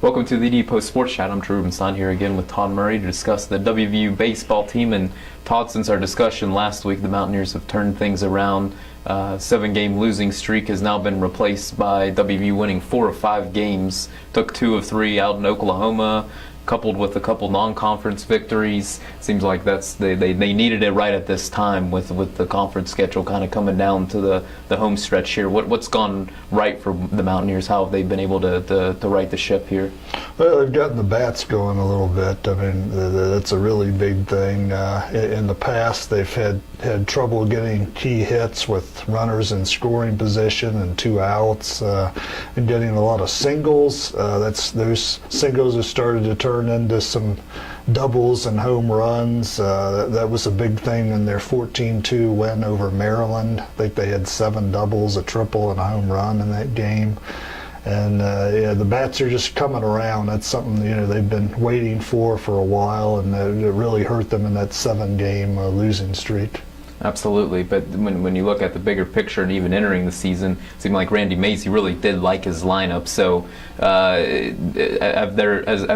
Welcome to the Depot Sports Chat. I'm Rubenstein here again with Todd Murray to discuss the WVU baseball team. And Todd, since our discussion last week, the Mountaineers have turned things around. 7-game losing streak has now been replaced by WVU winning 4 of 5 games. Took 2 of 3 out in Oklahoma, coupled with a couple non-conference victories. Seems like they needed it right at this time with the conference schedule kind of coming down to the home stretch here. What's gone right for the Mountaineers? How have they been able to right the ship here? Well, they've gotten the bats going a little bit. I mean, that's a really big thing. In the past, they've had trouble getting key hits with runners in scoring position and 2 outs, and getting a lot of singles. Those singles have started to turn into some doubles and home runs. That was a big thing in their 14-2 win over Maryland. I think they had 7 doubles, a triple, and a home run in that game. And the bats are just coming around. That's something they've been waiting for a while, and it really hurt them in that 7-game losing streak. Absolutely, but when you look at the bigger picture and even entering the season, it seemed like Randy Macy really did like his lineup. So have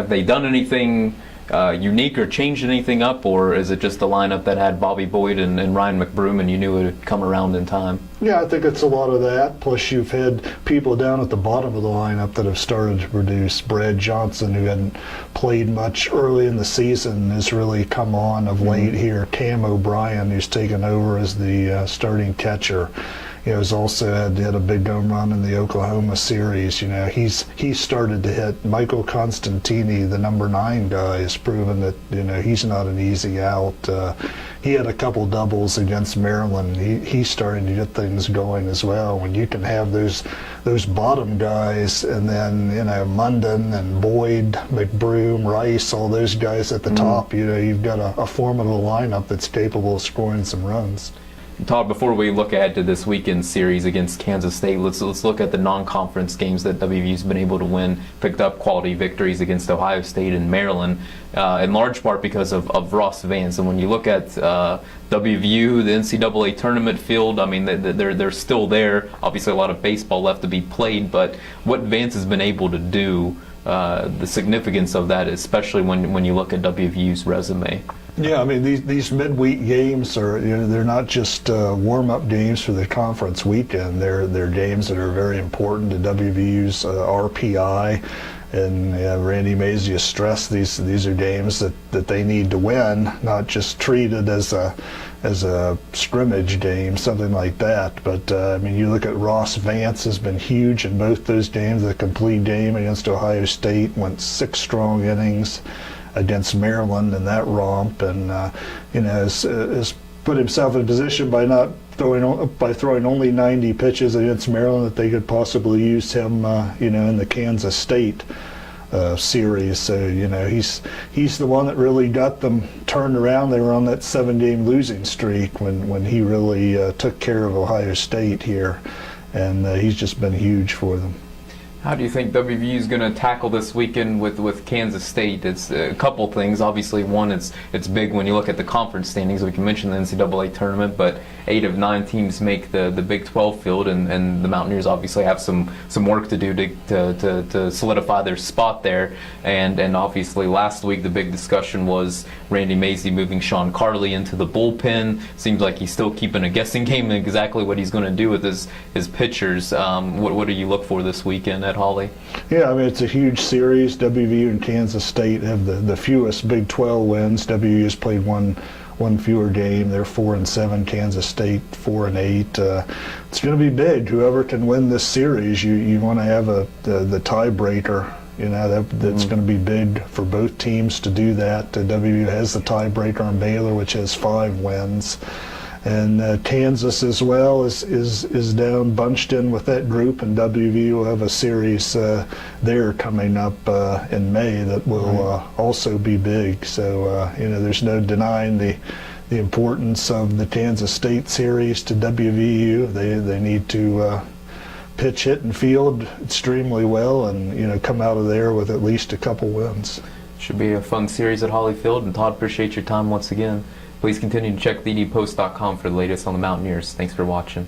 they done anything unique or changed anything up, or is it just a lineup that had Bobby Boyd and Ryan McBroom and you knew it would come around in time? Yeah, I think it's a lot of that. Plus you've had people down at the bottom of the lineup that have started to produce. Brad Johnson, who hadn't played much early in the season, has really come on of late here. Cam O'Brien, who's taken over as the starting catcher, has also had a big home run in the Oklahoma series. He's started to hit. Michael Constantini, the number 9 guy, has proven that he's not an easy out. He had a couple doubles against Maryland. He's starting to get things going as well. When you can have those bottom guys, and then Munden and Boyd, McBroom, Rice, all those guys at the top, you've got a formidable lineup that's capable of scoring some runs. Todd, before we look ahead to this weekend series against Kansas State, let's look at the non-conference games that WVU's been able to win. Picked up quality victories against Ohio State and Maryland, in large part because of Ross Vance. And when you look at WVU, the NCAA tournament field, I mean, they're still there. Obviously, a lot of baseball left to be played, but what Vance has been able to do, the significance of that, especially when you look at WVU's resume. Yeah, I mean, these midweek games are, they're not just warm-up games for the conference weekend. They're games that are very important to WVU's RPI. And Randy Macy has stressed these are games that they need to win, not just treated as a scrimmage game, something like that. But I mean, you look at Ross Vance has been huge in both those games. The complete game against Ohio State went 6 strong innings against Maryland in that romp, and has put himself in a position by throwing only 90 pitches against Maryland that they could possibly use him in the Kansas State series. So he's the one that really got them turned around. They were on that 7-game losing streak when he really took care of Ohio State here, and he's just been huge for them. How do you think WVU is going to tackle this weekend with Kansas State? It's a couple things. Obviously, one, it's big when you look at the conference standings. We can mention the NCAA tournament, but 8 of 9 teams make the Big 12 field, and the Mountaineers obviously have some work to do to solidify their spot there. And obviously, last week the big discussion was Randy Macy moving Sean Carley into the bullpen. Seems like he's still keeping a guessing game exactly what he's going to do with his pitchers. What do you look for this weekend at Holly? Yeah, I mean, it's a huge series. WVU and Kansas State have the fewest Big 12 wins. WVU has played one fewer game. They're 4-7. Kansas State 4-8. It's going to be big. Whoever can win this series, you want to have the tiebreaker. That's going to be big for both teams to do that. WVU has the tiebreaker on Baylor, which has 5 wins. And Kansas as well is down bunched in with that group, and WVU will have a series there coming up in May that will also be big. So there's no denying the importance of the Kansas State series to WVU. They need to pitch, hit, and field extremely well, and come out of there with at least a couple wins. Should be a fun series at Holly Field. And Todd, appreciate your time once again. Please continue to check thedpost.com for the latest on the Mountaineers. Thanks for watching.